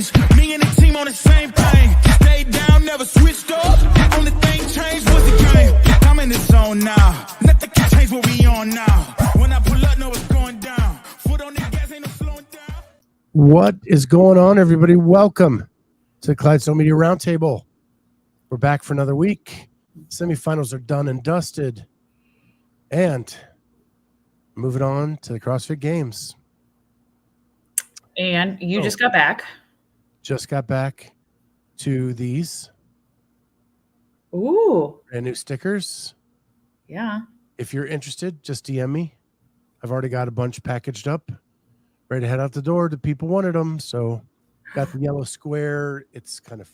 changed. Me and the team on the same thing. Stayed down, never switched up. Only thing changed was the game. I'm in the zone now. Nothing can change what we on now. When I pull up, know it's going down. Foot on the gas, ain't no slowing down. What is going on, everybody? Welcome to the Clydesdale Media Roundtable. We're back for another week. Semifinals are done and dusted. And moving on to the CrossFit Games. And you just got back. Just got back to these. Ooh. Brand new stickers. Yeah. If you're interested, just DM me. I've already got a bunch packaged up, ready to head out the door. The people wanted them, so got the yellow square. It's kind of,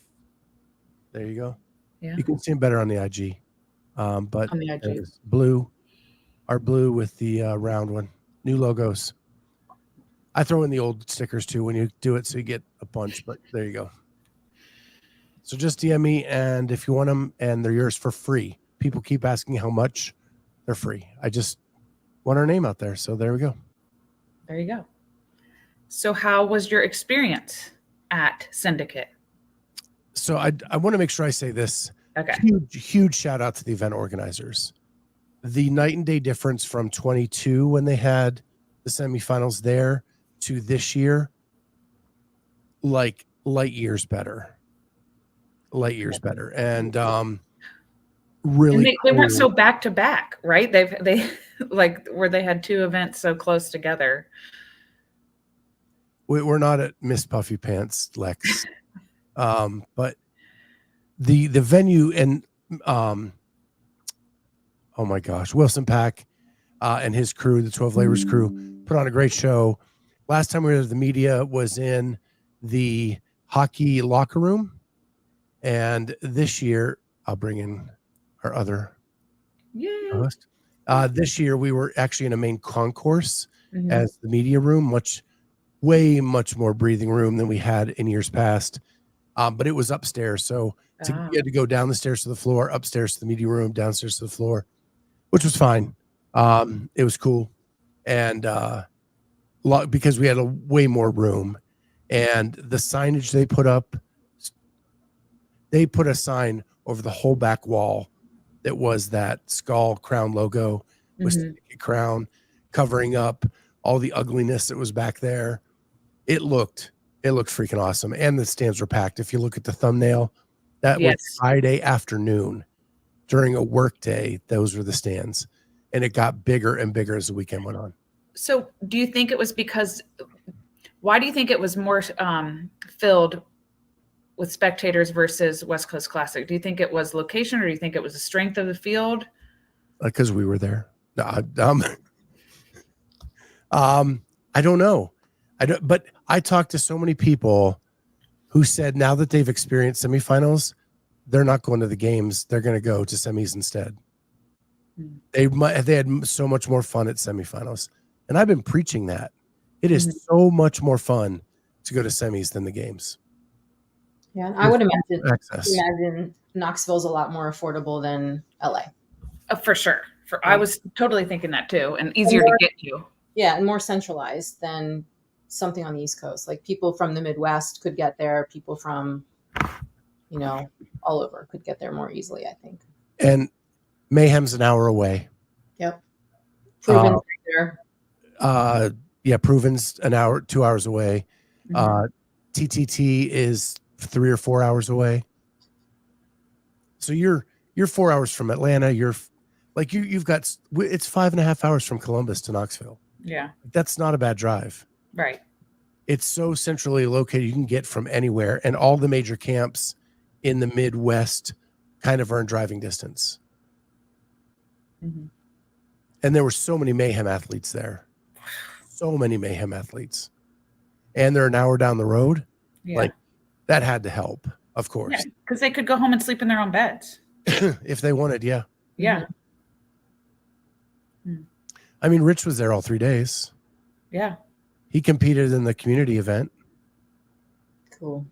there you go. Yeah. You can see them better on the IG. But On the IG. Blue, our blue with the round one. New logos. I throw in the old stickers too when you do it, so you get a bunch, but there you go. So just DM me, and if you want them, and they're yours for free. People keep asking how much. They're free. I just want our name out there, so there we go. There you go. So how was your experience at Syndicate? So I want to make sure I say this. Okay. Huge shout out to the event organizers. The night and day difference from 22 when they had the semifinals there to this year, like light years better. And really And they weren't so back to back, right? They like where they had two events so close together. We're not at Miss Puffy Pants, Lex. But the venue and oh my gosh, Wilson Pack and his crew, the 12 Labors crew, put on a great show. Last time we were at the media was in the hockey locker room. And this year, I'll bring in our other host. This year, we were actually in a main concourse as the media room, way much more breathing room than we had in years past. But it was upstairs. So you had to go down the stairs to the floor, upstairs to the media room, downstairs to the floor, which was fine. It was cool. And because we had a way more room, and the signage they put up, they put a sign over the whole back wall that was that skull crown logo with Syndicate crown covering up all the ugliness that was back there. It looked freaking awesome. And the stands were packed. If you look at the thumbnail, that was Friday afternoon during a work day. Those were the stands. And it got bigger and bigger as the weekend went on. So do you think it was why do you think it was more filled with spectators versus West Coast Classic? Do you think it was location, or do you think it was the strength of the field? Because we were there. I don't know. But I talked to so many people who said now that they've experienced semifinals, they're not going to the games. They're going to go to semis instead. They had so much more fun at semifinals. And I've been preaching that. It is so much more fun to go to semis than the games. Yeah, I would imagine Knoxville's a lot more affordable than LA. For sure. I was totally thinking that too, and easier to get to. Yeah, and more centralized than something on the East Coast. Like people from the Midwest could get there. People from, all over could get there more easily, I think. And Mayhem's an hour away. Yep. Proven's right there. Proven's 2 hours away. TTT is 3 or 4 hours away. So you're 4 hours from Atlanta. You've got, it's 5.5 hours from Columbus to Knoxville. Yeah. That's not a bad drive. Right. It's so centrally located. You can get from anywhere, and all the major camps in the Midwest kind of are in driving distance. And there were so many Mayhem athletes there. So many Mayhem athletes. And they're an hour down the road. Yeah. Like, that had to help, of course. Yeah, because they could go home and sleep in their own beds. If they wanted, yeah. Yeah. I mean, Rich was there all 3 days. Yeah. He competed in the community event. Cool.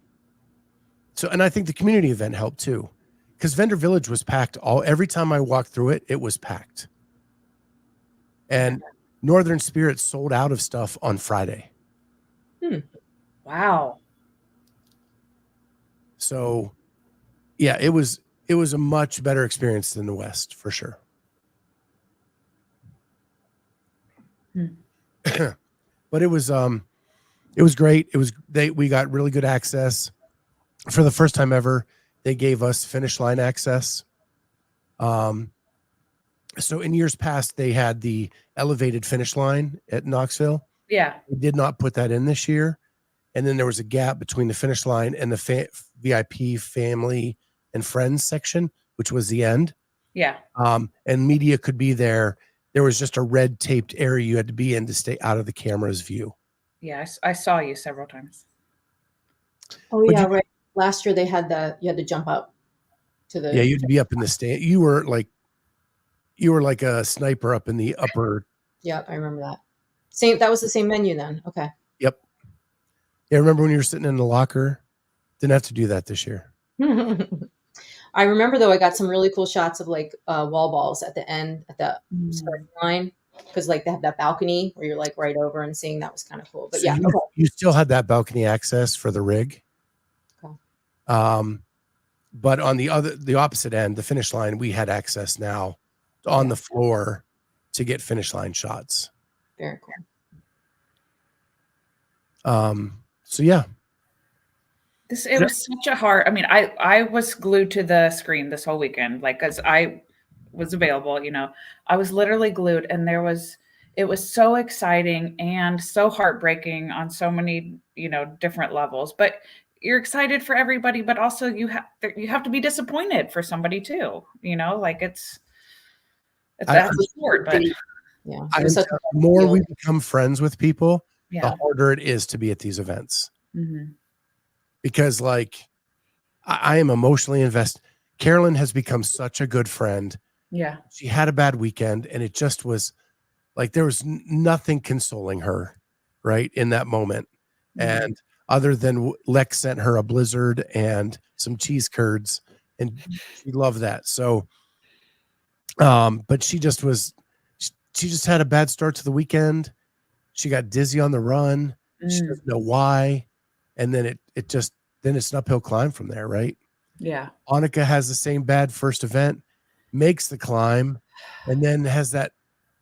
So, and I think the community event helped too, because Vendor Village was packed every time I walked through it, it was packed. And Northern Spirit sold out of stuff on Friday. Wow. So yeah, it was a much better experience than the West for sure. But it was great. We got really good access for the first time ever. They gave us finish line access. So in years past, they had the elevated finish line at Knoxville. Yeah. We did not put that in this year. And then there was a gap between the finish line and the VIP family and friends section, which was the end. Yeah. And media could be there. There was just a red taped area you had to be in to stay out of the camera's view. Yeah. I saw you several times. Oh But yeah, right. Last year they had you had to jump up to the. Yeah, you had to be up in the stand. You were like a sniper up in the upper. Yeah, I remember that. That was the same menu then. Okay. Yep. Yeah, remember when you were sitting in the locker? Didn't have to do that this year. I remember though, I got some really cool shots of like wall balls at the end at the starting line, because like they have that balcony where you're like right over and seeing. That was kind of cool. But So yeah, you still had that balcony access for the rig. Okay. But on the opposite end, the finish line, we had access now on the floor to get finish line shots. Very cool. So yeah. It was such a hard. I mean, I was glued to the screen this whole weekend, like, as I was available. I was literally glued, and it was so exciting and so heartbreaking on so many different levels. But you're excited for everybody, but also you have to be disappointed for somebody too. Like it's that's a sport, but yeah, the more we become friends with people, the harder it is to be at these events. Mm-hmm. Because like I am emotionally invested. Carolyn has become such a good friend. Yeah. She had a bad weekend, and it just was like there was nothing consoling her right in that moment. Mm-hmm. And other than Lex sent her a blizzard and some cheese curds, and she loved that. So but she just had a bad start to the weekend. She got dizzy on the run. She doesn't know why. And then it's an uphill climb from there, right? Yeah. Annika has the same bad first event, makes the climb, and then has that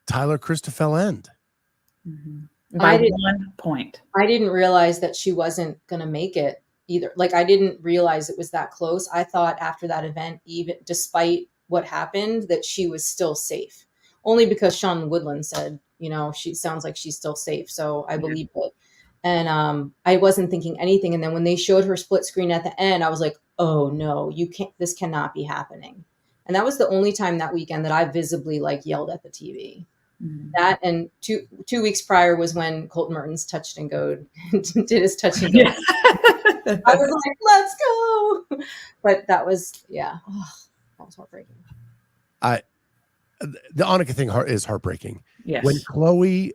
Tyler Christoffel end. Mm-hmm. By 1 point. I didn't realize that she wasn't going to make it either. Like, I didn't realize it was that close. I thought after that event, even despite what happened, that she was still safe. Only because Sean Woodland said, she sounds like she's still safe. So I believed it. And I wasn't thinking anything. And then when they showed her split screen at the end, I was like, oh no, this cannot be happening. And that was the only time that weekend that I visibly yelled at the TV. Mm-hmm. That and two weeks prior was when Colton Mertens touched and go'd, did his touch and go. Yeah. I was like, let's go. But that was, that was heartbreaking. The Annika thing is heartbreaking. Yes. When Chloe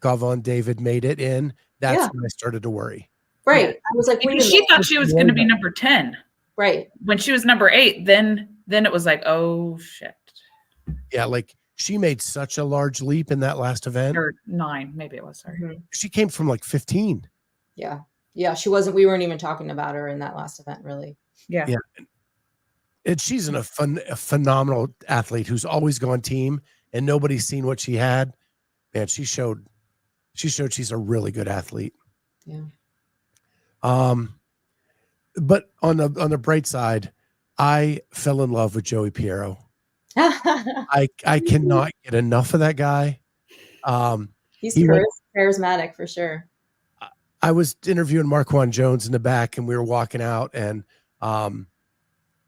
Gavon David made it in, that's when I started to worry. Right. Yeah. I was like, because she thought she was going to be number 10. Right. When she was number 8, then it was like, oh shit. Yeah, like she made such a large leap in that last event. Or 9, maybe it was. Sorry. Mm-hmm. She came from 15. Yeah. Yeah. We weren't even talking about her in that last event, really. Yeah. Yeah. And she's a phenomenal athlete who's always gone team, and nobody's seen what she had. Man, she showed she's a really good athlete. Yeah. But on the bright side, I fell in love with Joey Piero. I cannot get enough of that guy. He's charismatic for sure. I was interviewing Marquand Jones in the back, and we were walking out, and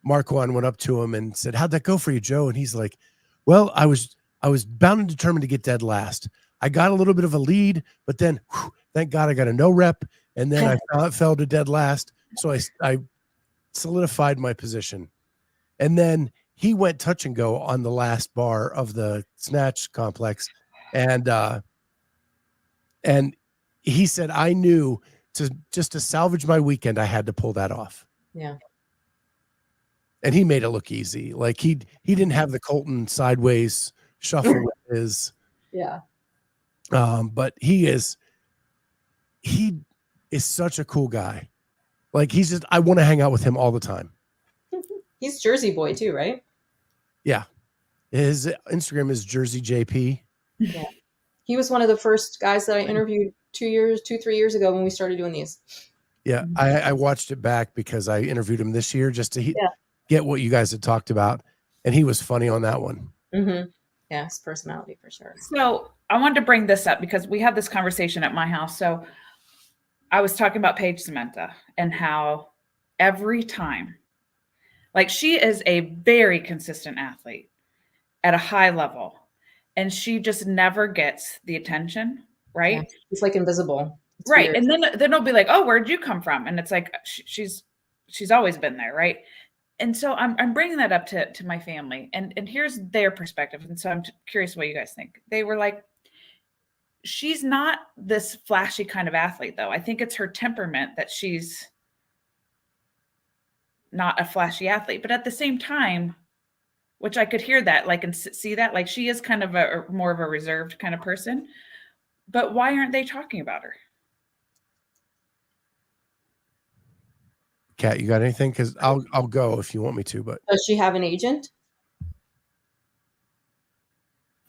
Marquand went up to him and said, "How'd that go for you, Joe?" And he's like, "Well, I was bound and determined to get dead last. I got a little bit of a lead, but then thank God I got a no rep, and then I fell to dead last. So I solidified my position. And then he went touch and go on the last bar of the snatch complex. And he said, I knew to salvage my weekend, I had to pull that off. Yeah. And he made it look easy. Like he didn't have the Colton sideways shuffle with his. Yeah. But he is such a cool guy. Like he's just, I want to hang out with him all the time. He's Jersey boy too, right? Yeah. His Instagram is Jersey JP. Yeah. He was one of the first guys that I interviewed 3 years ago when we started doing these. Yeah. I watched it back because I interviewed him this year just to Yeah. get what you guys had talked about. And he was funny on that one. Mm-hmm. Yeah, his personality for sure. So I wanted to bring this up because we had this conversation at my house. So I was talking about Paige Semenza and how every time, like she is a very consistent athlete at a high level, and she just never gets the attention, right? Yeah. It's like invisible. It's right. weird. And then they'll be like, oh, where'd you come from? And it's like, she's always been there. Right. And so I'm bringing that up to my family, and here's their perspective. And so I'm curious what you guys think. They were like, she's not this flashy kind of athlete, though. I think it's her temperament that she's not a flashy athlete. But at the same time, which I could hear that, like, and see that, like, she is kind of a more of a reserved kind of person. But why aren't they talking about her? Kat, you got anything? Because I'll go if you want me to. But Does she have an agent?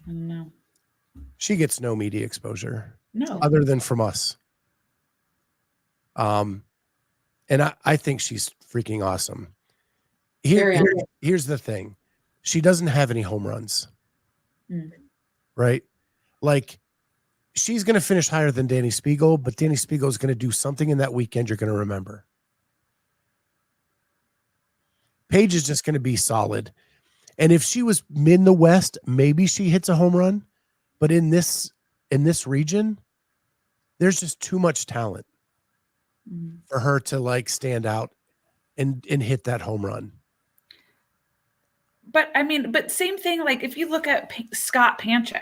No. she gets no media exposure. No. Other than from us. And I think she's freaking awesome. Here's the thing. She doesn't have any home runs. Right? Like, she's going to finish higher than Danny Spiegel, but Danny Spiegel is going to do something in that weekend you're going to remember. Paige is just going to be solid. And if she was in the West, maybe she hits a home run. But in this region, there's just too much talent for her to like stand out and hit that home run. But I mean, but same thing. Like if you look at Scott Panchik,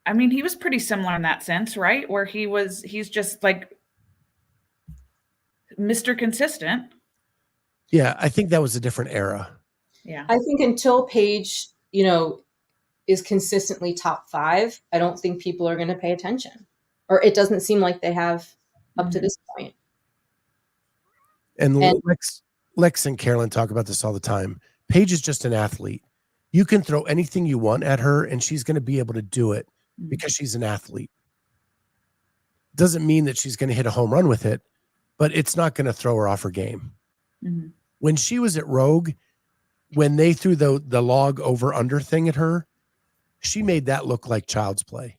I mean, he was pretty similar in that sense, right? Where he's just like Mr. Consistent. Yeah, I think that was a different era. Yeah. I think until Paige, is consistently top 5, I don't think people are going to pay attention, or it doesn't seem like they have up to this point. And Lex and Carolyn talk about this all the time. Paige is just an athlete. You can throw anything you want at her and she's going to be able to do it because she's an athlete. Doesn't mean that she's going to hit a home run with it, but it's not going to throw her off her game. Mm-hmm. When she was at Rogue, when they threw the log over under thing at her, she made that look like child's play.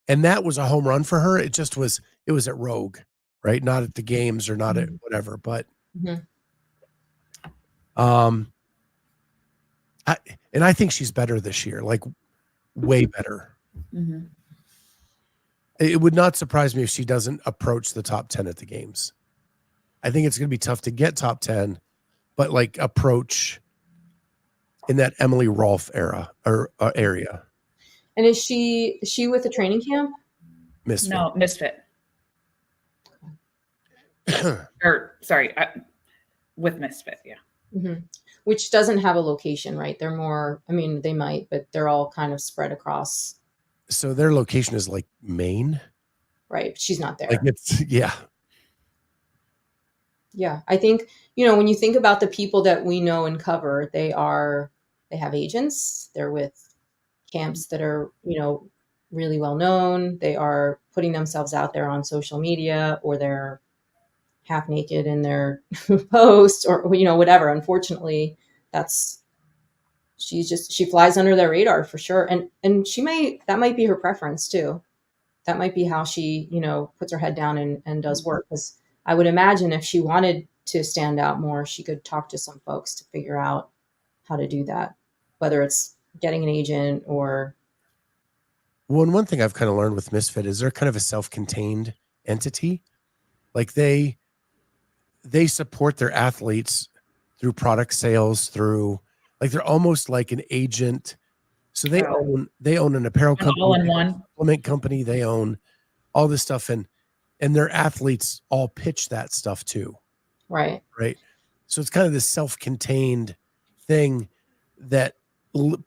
And that was a home run for her. It was at Rogue, right? Not at the games or not at whatever, but I think she's better this year, like way better. Mm-hmm. It would not surprise me if she doesn't approach the top 10 at the games. I think it's going to be tough to get top 10, but like approach in that Emily Rolfe era or area. And is she with the training camp? Misfit. No, Misfit. Or sorry, with Misfit, yeah. Mm-hmm. Which doesn't have a location, right? They're more, I mean, they might, but they're all kind of spread across. So their location is like Maine? Right. She's not there. Like it's, yeah. Yeah. I think, when you think about the people that we know and cover, they have agents. They're with camps that are, really well known. They are putting themselves out there on social media, or they're half naked in their post, or, whatever. Unfortunately, she flies under their radar for sure. And that might be her preference too. That might be how she, puts her head down and does work. Because I would imagine if she wanted to stand out more, she could talk to some folks to figure out how to do that, whether it's getting an agent or. Well, and one thing I've kind of learned with Misfit is they're kind of a self-contained entity. Like they support their athletes through product sales, through like they're almost like an agent. So they own an apparel company, all in one supplement company. They own all this stuff, and their athletes all pitch that stuff too. Right. So it's kind of this self-contained thing that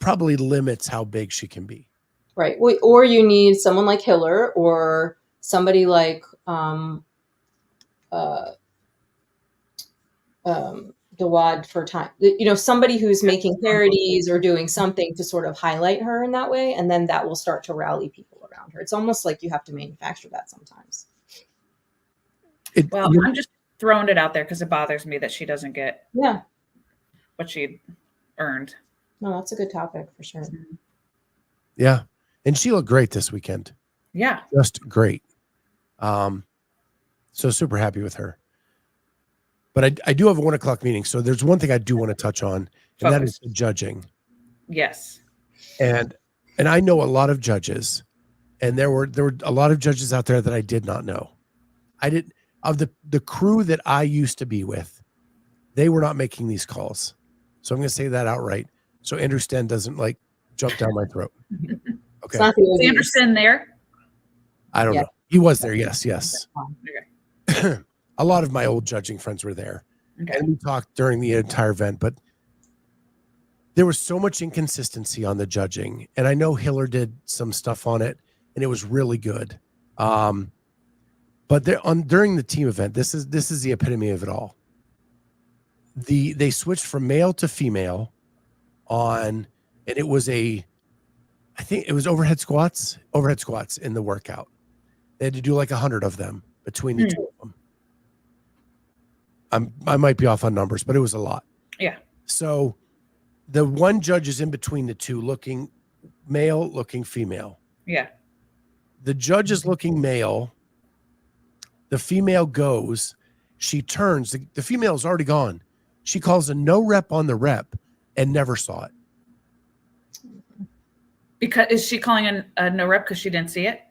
probably limits how big she can be. Right. Or you need someone like Hiller or somebody like Dawad for time, somebody who's making parodies or doing something to sort of highlight her in that way, and then that will start to rally people around her. It's almost like you have to manufacture that sometimes. I'm just throwing it out there because it bothers me that she doesn't get what she earned. No, that's a good topic for sure. Yeah, and she looked great this weekend. Yeah, just great. So super happy with her. But I do have a 1 o'clock meeting. So there's one thing I do want to touch on, and that is the judging. Yes. And I know a lot of judges, and there were a lot of judges out there that I did not know. Of the crew that I used to be with, they were not making these calls. So I'm going to say that outright. So Andrew Sten doesn't like jump down my throat. Okay. Is Andrew Sten there? I don't know. He was there. Yes. Okay. A lot of my old judging friends were there. Okay. And we talked during the entire event, but there was so much inconsistency on the judging. And I know Hiller did some stuff on it, and it was really good. But during the team event, this is the epitome of it all. They switched from male to female and it was I think it was overhead squats in the workout. They had to do like 100 of them between the two of them. I might be off on numbers, but it was a lot. Yeah. So the one judge is in between the two, looking male, looking female. Yeah. The judge is looking male. The female goes. She turns. The female is already gone. She calls a no rep on the rep and never saw it. Because is she calling a no rep because she didn't see it?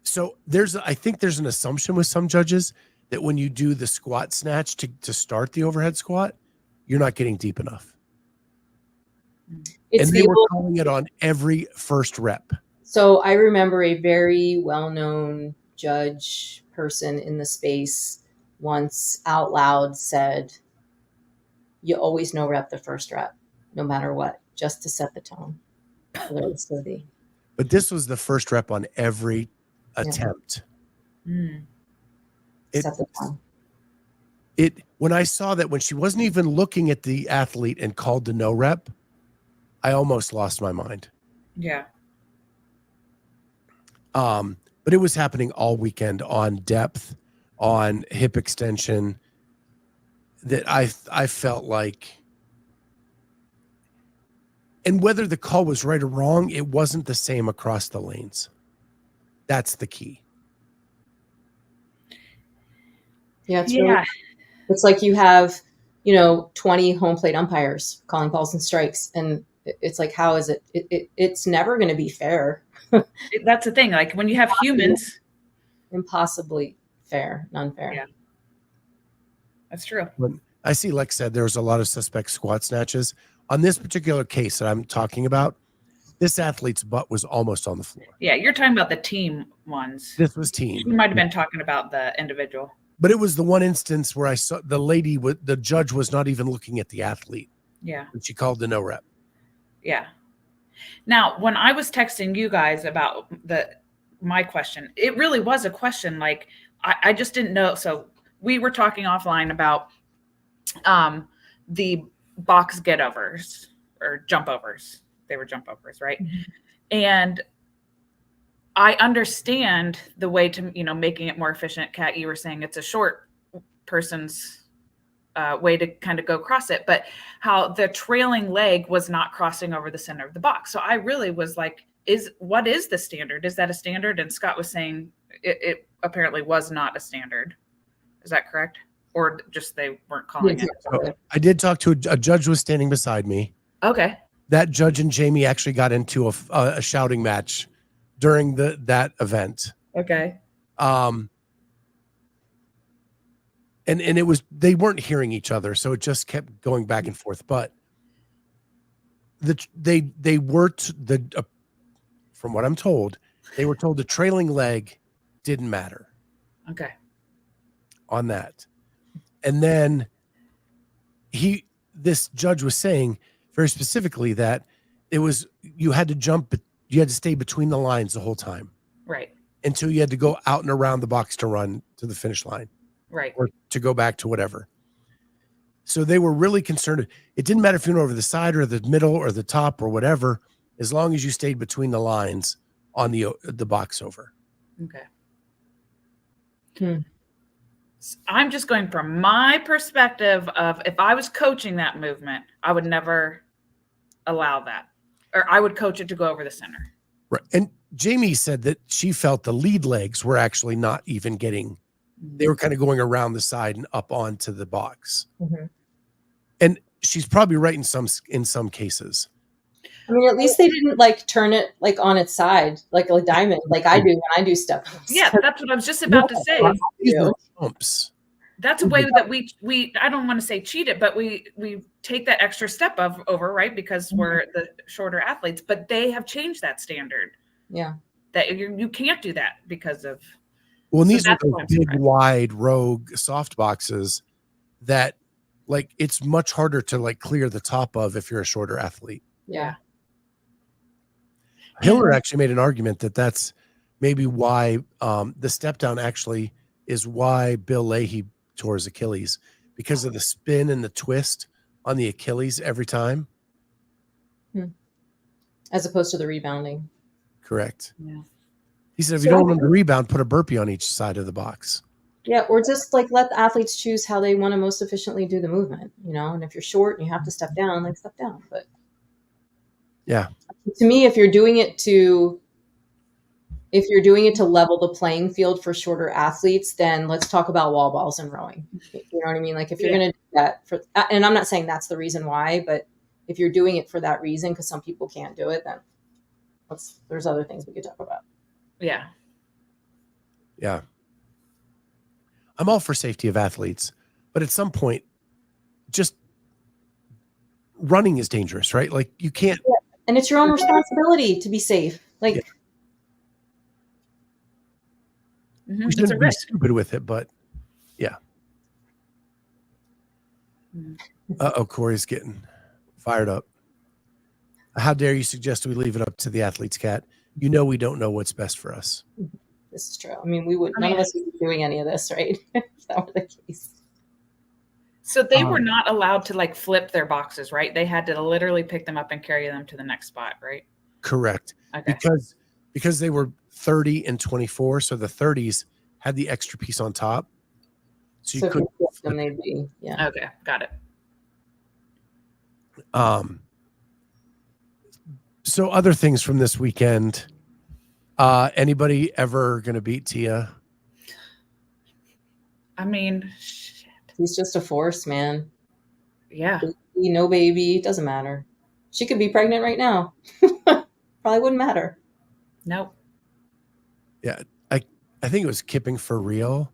So I think there's an assumption with some judges that when you do the squat snatch to start the overhead squat, you're not getting deep enough. And they were calling it on every first rep. So I remember a very well-known judge person in the space once out loud said, you always no rep the first rep, no matter what, just to set the tone. But this was the first rep on every attempt. Set the tone. When I saw that, when she wasn't even looking at the athlete and called the no rep, I almost lost my mind. Yeah. But it was happening all weekend on depth, on hip extension, that I felt like, and whether the call was right or wrong, it wasn't the same across the lanes. That's the key. Yeah, it's like you have, 20 home plate umpires calling balls and strikes, and it's like, how is it? It's never going to be fair. That's the thing. Like when you have humans, impossibly fair, non-fair. Yeah, that's true. When I see Lex said there was a lot of suspect squat snatches on this particular case that I'm talking about. This athlete's butt was almost on the floor. Yeah, you're talking about the team ones. This was team. You might have been talking about the individual. But it was the one instance where I saw the judge was not even looking at the athlete. Yeah. And she called the no rep. Yeah. Now, when I was texting you guys about my question, it really was a question. Like I just didn't know. So we were talking offline about the box get overs or jump overs. They were jump overs, right? Mm-hmm. And I understand the way to, making it more efficient. Kat, you were saying it's a short person's way to kind of go across it, but how the trailing leg was not crossing over the center of the box. So I really was like, what is the standard? Is that a standard? And Scott was saying it apparently was not a standard. Is that correct? Or just they weren't calling it? So I did talk to a judge was standing beside me. Okay. That judge and Jamie actually got into a shouting match during that event. Okay. And it was, they weren't hearing each other, so it just kept going back and forth. But they were from what I'm told, they were told the trailing leg didn't matter. Okay. On that. And then this judge was saying very specifically that you had to stay between the lines the whole time. Right. until you had to go out and around the box to run to the finish line Right. or to go back to whatever. So they were really concerned. It didn't matter if you went over the side or the middle or the top or whatever, as long as you stayed between the lines on the box over. Okay. I'm just going from my perspective of if I was coaching that movement, I would never allow that, or I would coach it to go over the center. Right. And Jamie said that she felt the lead legs were actually not even getting, they were kind of going around the side and up onto the box. Mhm. And she's probably right in some cases. I mean, at least they didn't like turn it like on its side, like a diamond, like I do when I do step ups. Yeah, that's what I was just about to say. These were jumps. That's a way that we I don't want to say cheat it, but we take that extra step over, right? Because we're the shorter athletes, but they have changed that standard. Yeah. That you can't do that because of. Well, and So these are that's those what I'm big, surprised. wide, rogue soft boxes that, like, it's much harder to like clear the top of if you're a shorter athlete. Yeah. Hiller actually made an argument that that's maybe why the step down actually is why Bill Leahy tore his Achilles, because of the spin and the twist on the Achilles every time. As opposed to the rebounding. Correct. Yeah. He said, if So you don't I want to rebound, put a burpee on each side of the box. Yeah, or just like let the athletes choose how they want to most efficiently do the movement, you know. And if you're short and you have to step down, like step down. But Yeah. to me, if you're doing it to level the playing field for shorter athletes, then let's talk about wall balls and rowing. You know what I mean? Like if you're going to do that for, and I'm not saying that's the reason why, but if you're doing it for that reason, because some people can't do it, then there's other things we could talk about. Yeah. Yeah. I'm all for safety of athletes, but at some point, just running is dangerous, right? Like you can't. Yeah. And it's your own responsibility to be safe. Like, We It's a shouldn't be risk. stupid with it, but yeah. Corey's getting fired up. How dare you suggest we leave it up to the athletes, Kat? You know we don't know what's best for us. this is true. I mean, none of us would be doing any of this, right? If that were the case. So they were not allowed to like flip their boxes, right? They had to literally pick them up and carry them to the next spot, right? Correct. Okay. Because they were 30 and 24, so the 30s had the extra piece on top. So you So if you couldn't flip them, flip. they'd be, yeah. Okay, got it. So other things from this weekend. Anybody ever going to beat Tia? I mean, shit. He's just a force, man. Yeah. Baby, no baby, doesn't matter. She could be pregnant right now. Probably wouldn't matter. Nope. Yeah. I think it was Kipping for Real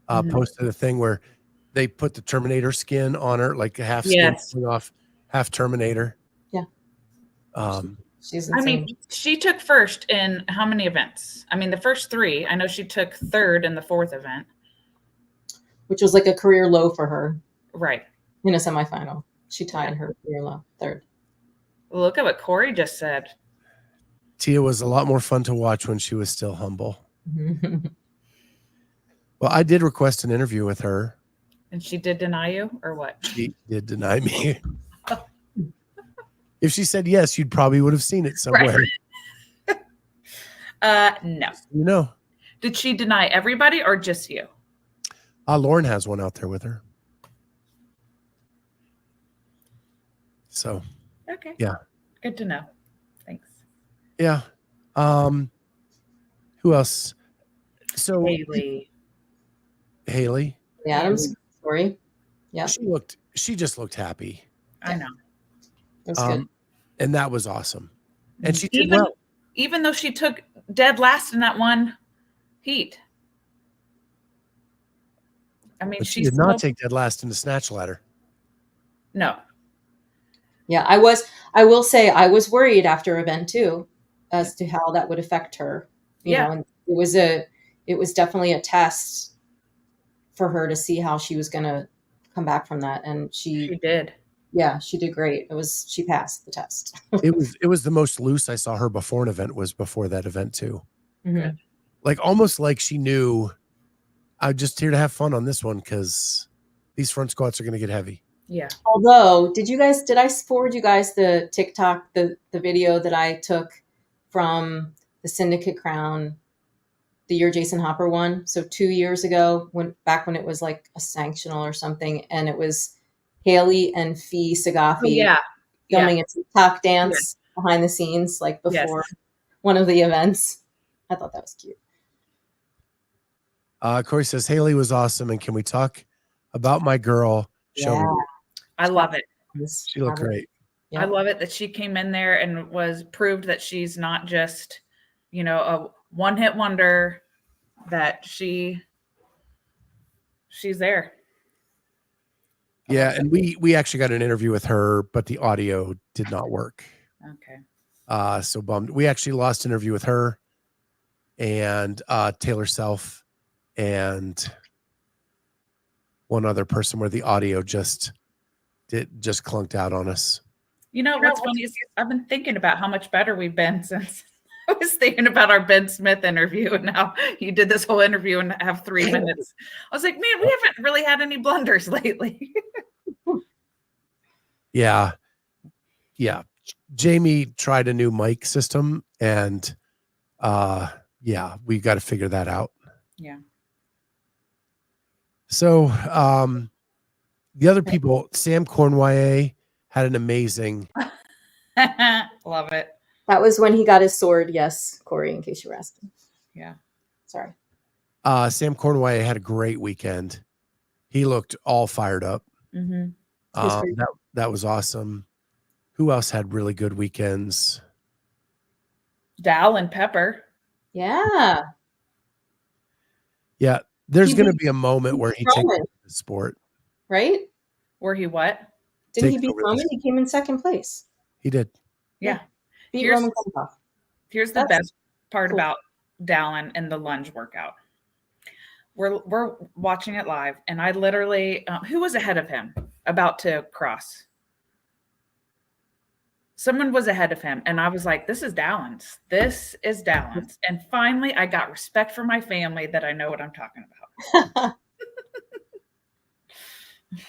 posted a thing where they put the Terminator skin on her, like a half skin coming off, half Terminator. Yeah. She's insane. I mean, she took first in how many events? I mean, the first 3. I know she took third in the 4th event. Which was like a career low for her. Right. In a semifinal. She tied her career low, 3rd. Look at what Corey just said. Tia was a lot more fun to watch when she was still humble. Well, I did request an interview with her. And she did deny you, or what? She did deny me. If she said yes, you'd probably would have seen it somewhere. Right. No. You know. Did she deny everybody or just you? Lauren has one out there with her. So. Okay. Yeah. Good to know. Thanks. Yeah. Who else? So Haley. The Adams story. Yeah. She just looked happy. I know. That's good. And that was awesome. And she did well. Even though she took dead last in that one heat. I mean, But she did not take dead last in the snatch ladder. No. Yeah, I will say I was worried after event 2 as to how that would affect her. You know, and it was definitely a test for her to see how she was going to come back from that. And she did. Yeah, she did great. She passed the test. It was the most loose I saw her before an event was before that event too. Mm-hmm. like almost like she knew I'm just here to have fun on this one because these front squats are going to get heavy. Yeah. Although, did I forward you guys the TikTok, the video that I took from the Syndicate crown the year Jason Hopper won? So 2 years ago, back when it was like a sanctional or something, and it was Haley and Fee Sagafi Yeah. filming a TikTok dance behind the scenes, like before one of the events. I thought that was cute. Corey says Haley was awesome, and can we talk about my girl Shelby? I love it. She looked great. Yeah. I love it that she came in there and proved that she's not just, a one-hit wonder, that she's there. Yeah, and we actually got an interview with her, but the audio did not work. Okay. So bummed. We actually lost an interview with her and Taylor Self and one other person where the audio just clunked out on us. What's funny is I've been thinking about how much better we've been since I was thinking about our Ben Smith interview, and now you did this whole interview and have 3 minutes. I was like, man, we haven't really had any blunders lately. Yeah. Jamie tried a new mic system, and we got to figure that out. Yeah. So the other people, Sam Cornway had an amazing. Love it. That was when he got his sword. Yes, Corey, in case you were asking. Yeah. Sorry. Sam Cornway had a great weekend. He looked all fired up. Mm-hmm. That was awesome. Who else had really good weekends? Dal and Pepper. Yeah. Yeah. There's going to be a moment where he takes over the sport. Right? Where he what? Didn't he beat Roman? He came in second place. He did. Yeah. Beat Roman Kemphoff. Here's the best part about Dallin and the lunge workout. We're watching it live, and I literally, who was ahead of him about to cross? Someone was ahead of him, and I was like, this is Dallin's. This is Dallin's. And finally, I got respect for my family that I know what I'm talking about.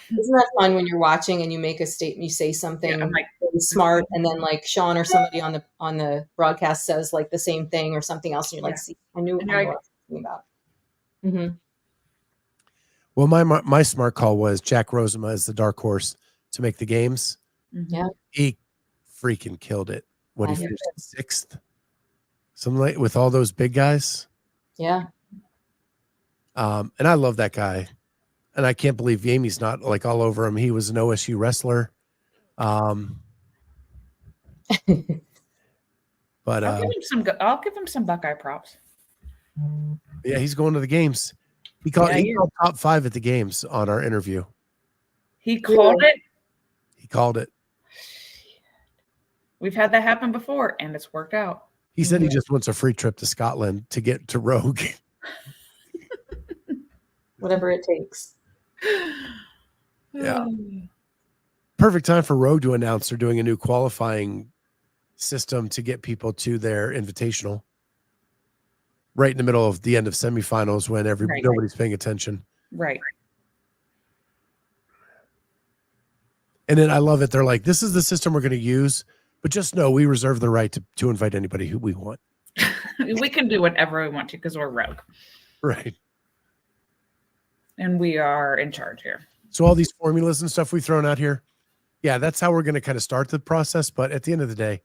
Isn't that fun when you're watching and you make a statement, you say something really smart, and then like Sean or somebody on the broadcast says like the same thing or something else, and you're like, see, I knew what I was talking about. Mm-hmm. Well, my smart call was Jack Rosema as the dark horse to make the games. Yeah, he freaking killed it. What he finished 6th, something like with all those big guys. Yeah. And I love that guy, and I can't believe Amy's not like all over him. He was an OSU wrestler. But I'll give him some Buckeye props. Yeah, he's going to the games. He called top 5 at the games on our interview. He called it? He called it. We've had that happen before, and it's worked out. He said he just wants a free trip to Scotland to get to Rogue. Whatever it takes. Yeah. Perfect time for Rogue to announce they're doing a new qualifying system to get people to their invitational. Right in the middle of the end of semifinals when nobody's paying attention. Right. And then I love it. They're like, this is the system we're going to use, but just know we reserve the right to invite anybody who we want. We can do whatever we want to because we're Rogue. Right. And we are in charge here. So all these formulas and stuff we've thrown out here, yeah, that's how we're going to kind of start the process. But at the end of the day,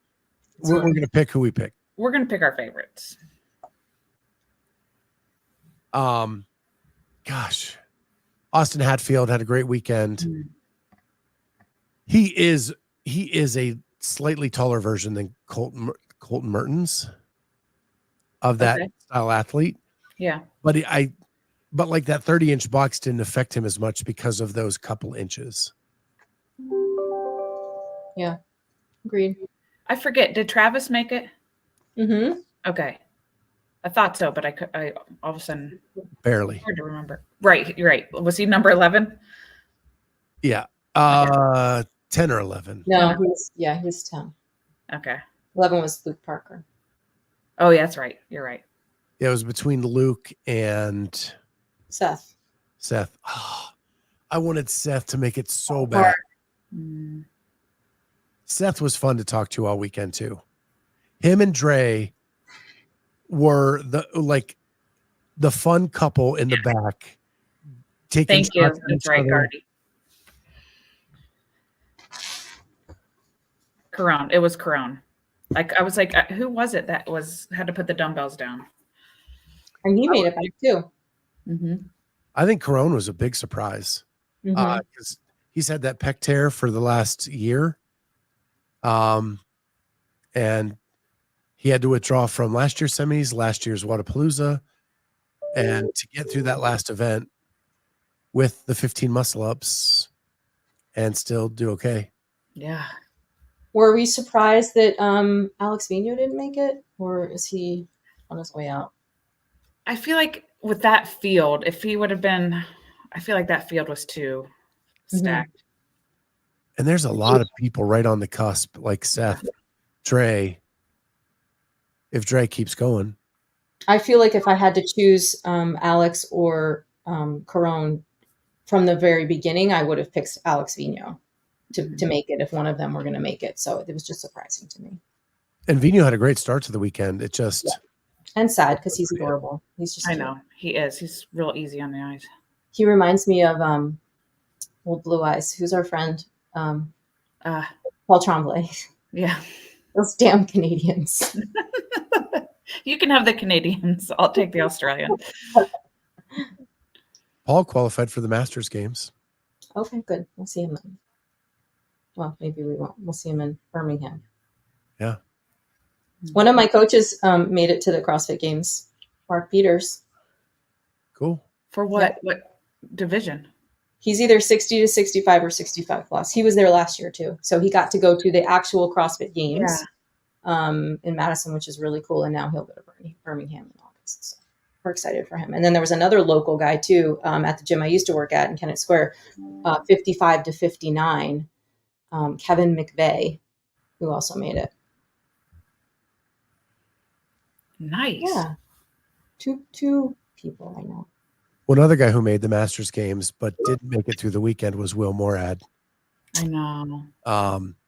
we're going to pick who we pick. We're going to pick our favorites. Gosh, Austin Hatfield had a great weekend. Mm-hmm. He is a slightly taller version than Colton Mertens of that style athlete. Yeah. But like that 30-inch box didn't affect him as much because of those couple inches. Yeah. Agreed. I forget. Did Travis make it? Mm-hmm. Okay. I thought so, but I all of a sudden barely. Hard to remember. Right, you're right. Was he number 11? Yeah. 10 or 11. No, he was 10. Okay. 11 was Luke Parker. Oh, yeah, that's right. You're right. Yeah, it was between Luke and Seth. Oh, I wanted Seth to make it so bad. Mm. Seth was fun to talk to all weekend too. Him and Dre were the fun couple in the back. Taking Thank you. shots at That's each right, other. Gardy. Corone. It was Corone. Like I was like, who was it that had to put the dumbbells down? And he made it back too. Mm-hmm. I think Corone was a big surprise because he's had that pec tear for the last year. And he had to withdraw from last year's semis, last year's Wadapalooza, and to get through that last event with the 15 muscle ups and still do okay. Yeah. Were we surprised that Alex Vigno didn't make it, or is he on his way out? I feel like with that field, if he would have been, I feel like that field was too stacked. And there's a lot of people right on the cusp, like Seth, Dre. If Dre keeps going, I feel like if I had to choose Alex or Corone from the very beginning, I would have picked Alex Vigno to make it if one of them were going to make it. So it was just surprising to me. and Vigno had a great start to the weekend. It just and sad because he's adorable. He's just I know he is. He's real easy on the eyes. He reminds me of old Blue Eyes. Who's our friend? Paul Tremblay. Yeah. Those damn Canadians. You can have the Canadians. I'll take the Australian. Paul qualified for the Masters games. Okay, good. We'll see him then. Well, maybe we won't. We'll see him in Birmingham. Yeah. One of my coaches made it to the CrossFit Games. Mark Peters. Cool. For what? What division? He's either 60 to 65 or 65 plus. He was there last year too. So he got to go to the actual CrossFit Games in Madison, which is really cool. And now he'll go to Birmingham in August. So we're excited for him. And then there was another local guy too at the gym I used to work at in Kennett Square, 55 to 59, Kevin McVeigh, who also made it. Nice. Yeah. Two people I know. One other guy who made the Masters games but didn't make it through the weekend was Will Moorad. I know.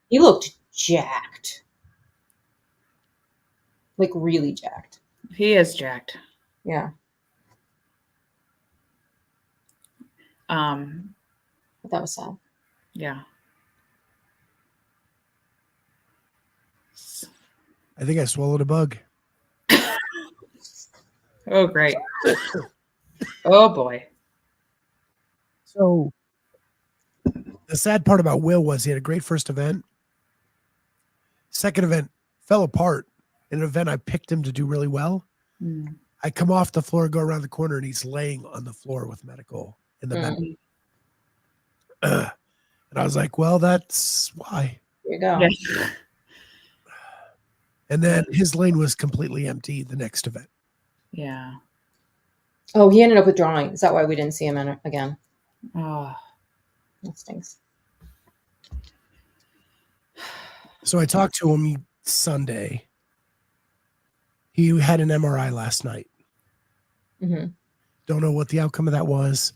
He looked jacked. Like really jacked. He is jacked. Yeah. But that was sad. Yeah. I think I swallowed a bug. Oh, great. Oh, boy. So the sad part about Will was he had a great first event. Second event fell apart. In an event I picked him to do really well. I come off the floor, go around the corner, and he's laying on the floor with medical in the back. And I was like, well, that's why. There you go. Yeah. And then his lane was completely empty the next event. Yeah. Oh, he ended up withdrawing. Is that why we didn't see him again? Oh. That stinks. So I talked to him Sunday. He had an MRI last night. Don't know what the outcome of that was,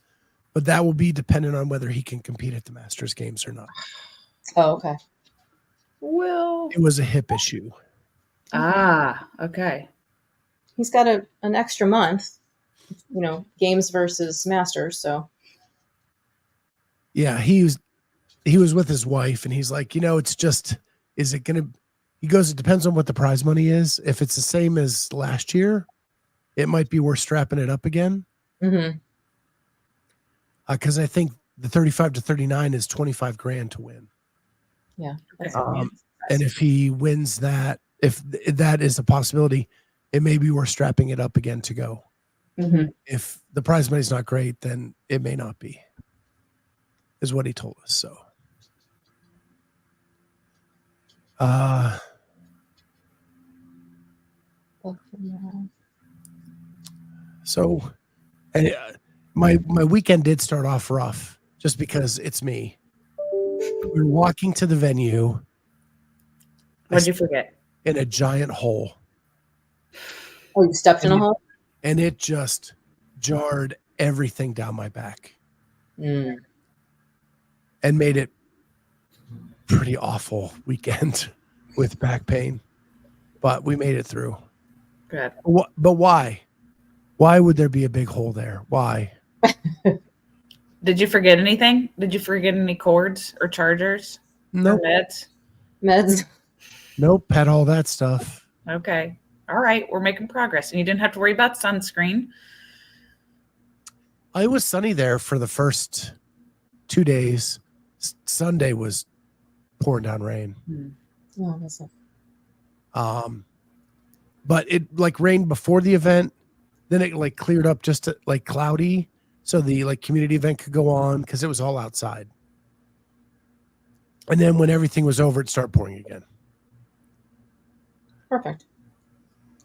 but that will be dependent on whether he can compete at the Masters games or not. Oh, okay. Will. It was a hip issue. Okay. He's got an extra month, games versus Masters. So Yeah, he was with his wife, and he's like, it's just, is it going to, he goes, it depends on what the prize money is. If it's the same as last year, it might be worth strapping it up again. Because I think the 35 to 39 is 25 grand to win. yeah. And if he wins that, if that is a possibility, it may be worth strapping it up again to go. If the prize money is not great, then it may not be, is what he told us. So, and my weekend did start off rough just because it's me. We were walking to the venue. What'd you forget? In a giant hole. Oh, you stepped in a hole? and it just jarred everything down my back Mm. and made it pretty awful weekend with back pain. But we made it through. Good. But why? Why would there be a big hole there? Why? Did you forget anything? Did you forget any cords or chargers? Nope. Or meds? Meds. Nope. Had all that stuff. Okay. All right. We're making progress. And you didn't have to worry about sunscreen. It was sunny there for the first 2 days. Sunday was pouring down rain. Oh, that's it. But it like rained before the event. Then it like cleared up just to, like cloudy. So the like community event could go on because it was all outside. And then when everything was over, it started pouring again. Perfect.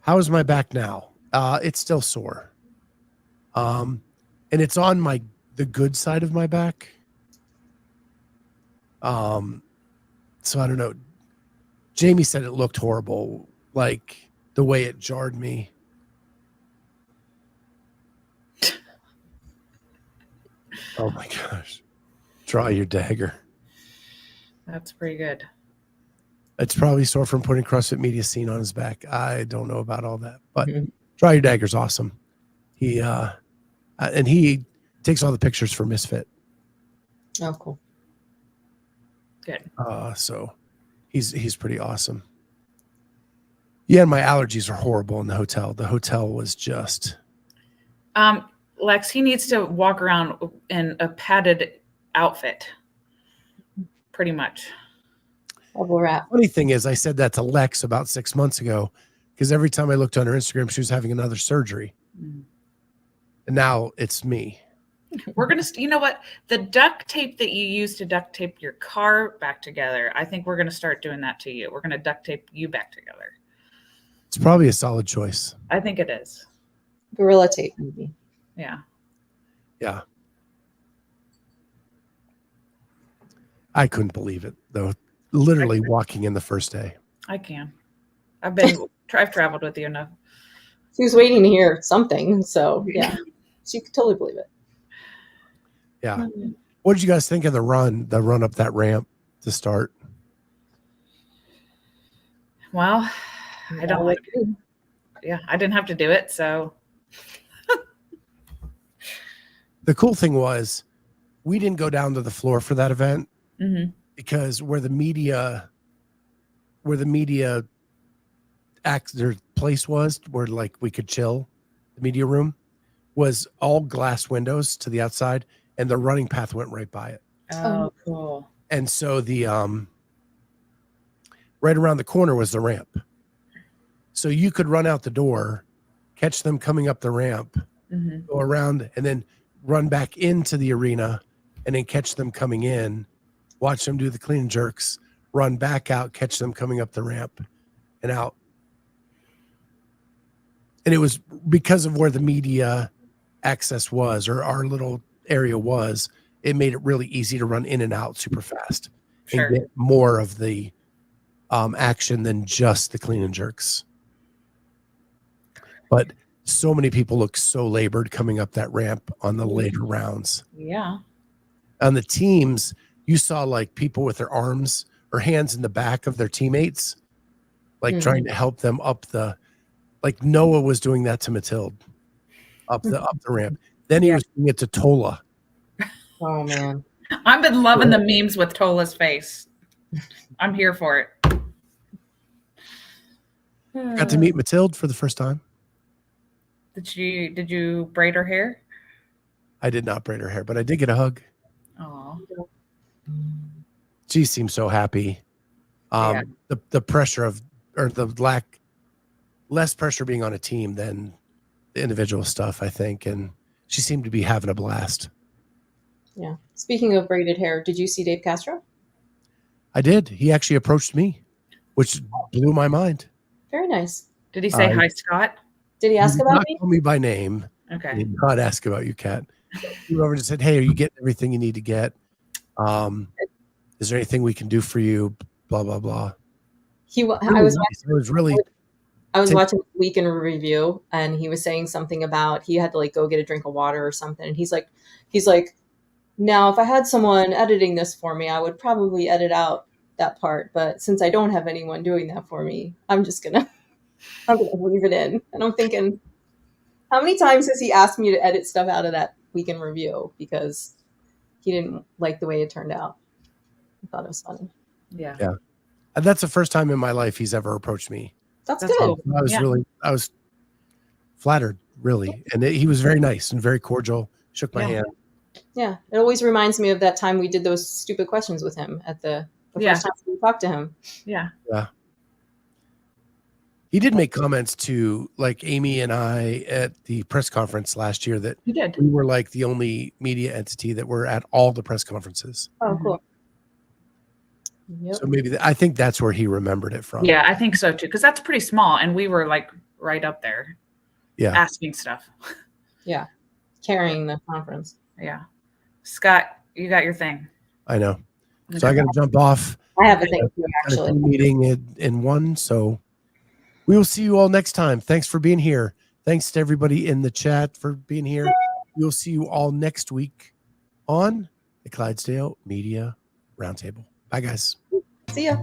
How is my back now? It's still sore. And it's on the good side of my back. So I don't know. Jamie said it looked horrible, like the way it jarred me. Oh my gosh. Draw your dagger. That's pretty good. It's probably sore from putting CrossFit Media Scene on his back. I don't know about all that, but Draw Your Dagger's awesome. He and he takes all the pictures for Misfit. Oh, cool. Good. So he's pretty awesome. Yeah, and my allergies are horrible in the hotel. The hotel was just Lex, he needs to walk around in a padded outfit. Pretty much. Bubble wrap. Funny thing is, I said that to Lex about 6 months ago because every time I looked on her Instagram, she was having another surgery. And now it's me. We're going to, you know what? The duct tape that you use to duct tape your car back together, I think we're going to start doing that to you. We're going to duct tape you back together. It's probably a solid choice. I think it is. Gorilla tape, maybe. Yeah. Yeah. I couldn't believe it, though. Literally walking in the first day. I can. I've traveled with you enough. She was waiting to hear something, so yeah, she could totally believe it. Yeah. What did you guys think of the run up that ramp to start? Well, I don't like it. Yeah, I didn't have to do it, so. The cool thing was we didn't go down to the floor for that event because where the media their place was where like we could chill, the media room was all glass windows to the outside and the running path went right by it. Oh, cool. And so the right around the corner was the ramp. So you could run out the door, catch them coming up the ramp, go around and then run back into the arena and then catch them coming in, watch them do the clean and jerks, run back out, catch them coming up the ramp and out. And it was because of where the media access was or our little area was, it made it really easy to run in and out super fast and get more of the action than just the clean and jerks. But so many people look so labored coming up that ramp on the later rounds. Yeah. On the teams, you saw like people with their arms or hands in the back of their teammates, like trying to help them up the, like Noah was doing that to Mathilde up the ramp. Then he was doing it to Tola. Oh man. I've been loving the memes with Tola's face. I'm here for it. Got to meet Mathilde for the first time. Did you braid her hair? I did not braid her hair, but I did get a hug. Oh. She seemed so happy. The pressure of, or the less pressure being on a team than the individual stuff, I think. And she seemed to be having a blast. Yeah. Speaking of braided hair, did you see Dave Castro? I did. He actually approached me, which blew my mind. Very nice. Did he say hi, Scott? Did he ask about me? Call me by name. Okay. He did not ask about you, Kat. He went over and said, "Hey, are you getting everything you need to get? Is there anything we can do for you?" Blah blah blah. I was nice. It was really I was watching Week in Review, and he was saying something about he had to like go get a drink of water or something, and he's like, now if I had someone editing this for me, I would probably edit out that part, but since I don't have anyone doing that for me, I'm gonna leave it in. And I'm thinking, how many times has he asked me to edit stuff out of that Week in Review because he didn't like the way it turned out? I thought it was funny. Yeah. And that's the first time in my life he's ever approached me. That's That's good. cool. I was flattered, really. And he was very nice and very cordial, shook my hand. Yeah. It always reminds me of that time we did those stupid questions with him at the first time we talked to him. Yeah. Yeah. He did make comments to like Amy and I at the press conference last year that He did. we were like the only media entity that were at all the press conferences. Oh, cool. Yep. So maybe I think that's where he remembered it from. Yeah, I think so too. Because that's pretty small, and we were like right up there. Yeah. Asking stuff. Yeah. Carrying the conference. Yeah. Scott, you got your thing. I know. So I got to jump off. I have a thing too, Got a actually. meeting in 1. So we will see you all next time. Thanks for being here. Thanks to everybody in the chat for being here. We'll see you all next week on the Clydesdale Media Roundtable. Bye, guys. See ya.